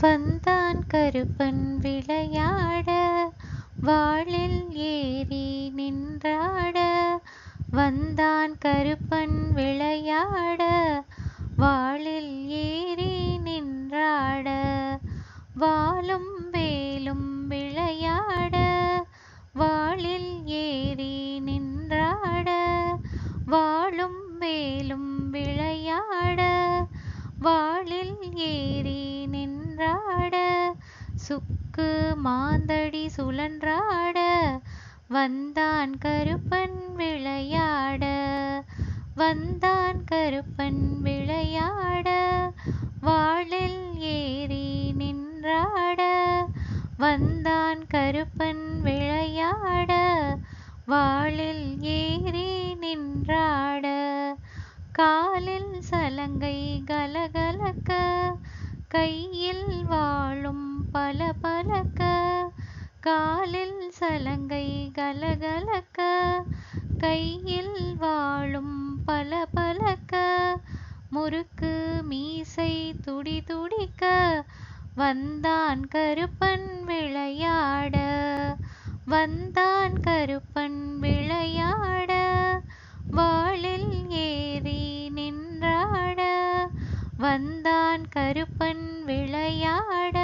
வந்தான் கருப்பன் விளையாட, வாளில் ஏறி நின்றாட. வந்தான் கருப்பன் விளையாட, வாளில் ஏறி நின்றாட. வாளும் வேலும் விளையாட, வாளில் ஏறி நின்றாட. வாளும் வேலும் விளையாட, வாளில் ஏறி நின்றாட. சுக்கு மாந்தடி சுழன்றாட, வந்தான் கருப்பன் விளையாட. வந்தான் கருப்பன் விளையாட, வாளில் ஏறி நின்றாட. வந்தான் கருப்பன் விளையாட, வாளில் ஏறி நின்றாட. காலில் சலங்கை கலகலக்க, கையில் வாளும் பலபலக்க. காலில் சலங்கை கலகலக்க, கையில் வாளும் பலபலக்க. முறுக்கு மீசை துடிதுடிக்க, வந்தான் கருப்பன் விளையாட. வந்தான் கருப்பன் விளையாட, வாளில் ஏறி நின்றாட. வந்தான் கருப்பன் விளையாட,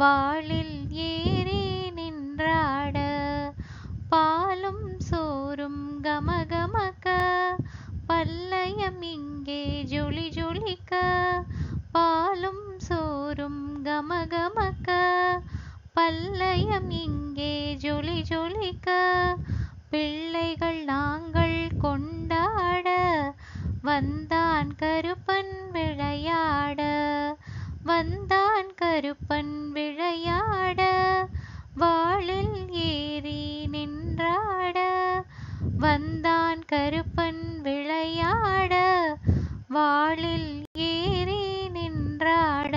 வாளில் ஏறி நின்றாட. பாலும் சோறும் கமகமக்க, பல்லயம் இங்கே ஜொலி ஜொலிக்க. பாலும் சோறும் கமகமக்க, பல்லயம் இங்கே ஜொலி ஜொலிக்க. பிள்ளைகள் நாங்கள் கொண்டாட, வந்தான் கருப்பன் விளையாட. வந்தான் கருப்பன் விளையாட, வாளில் ஏறி நின்றாட. வந்தான் கருப்பன் விளையாட, வாளில் ஏறி நின்றாட.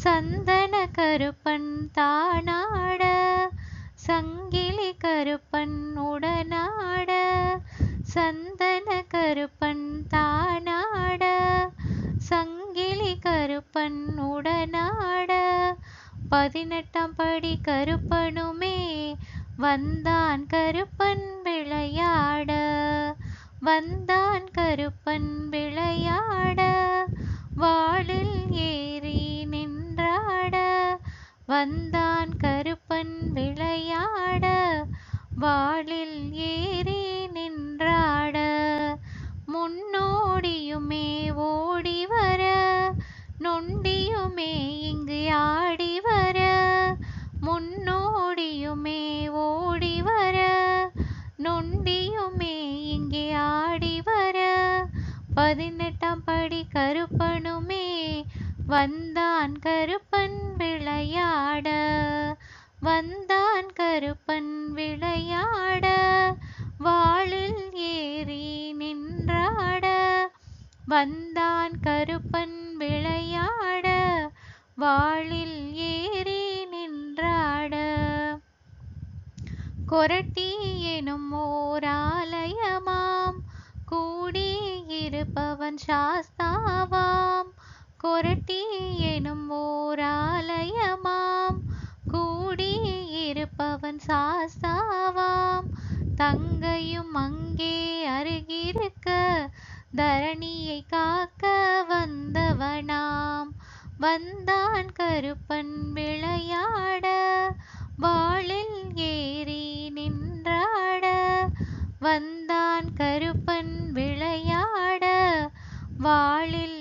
சந்தன கருப்பன் தானாட, சங்கிலி கருப்பன் உடனாட. சந்தன கருப்பன் தானாட, சங்கிலி கருப்பன் உடனாட. 18ஆம் படி கருப்பனுமே, வந்தான் கருப்பன் விளையாட. வந்தான் கருப்பன் விளையாட, வாளில் ஏறி நின்றாட. வந்தான் கருப்பன் விளையாட, வாளில் ஏறி நின்றாட. முன்னோடியுமே ஓடி வர, நொண்டியுமே இங்கு ஆடி வர. முன்னோடியுமே ஓடி வர, நொண்டியுமே இங்கே ஆடி வர. 18ஆம் படி கருப்பனுமே, வந்தான் கருப்பன் விளையாட. வந்தான் கருப்பன் விளையாட, வாளில் ஏறி நின்றாட. வந்தான் கருப்பன் விளையாட, வாளில் ஏறி நின்றாட. கொரட்டி எனும் ஓர் ஆலயமாம், கூடியிருப்பவன் சாஸ்தாவாம். கொரட்டி எனும் ஓர் ஆலயமாம், கூடியிருப்பவன் சாஸ்தாவாம். தங்கையும் அங்கே அருகிருக்க, தரணியை காக்க வந்தவனாம். வந்தான் கருப்பன் விளையாட, வாளில் ஏறி நின்றாட. வந்தான் கருப்பன் விளையாட, வாளில்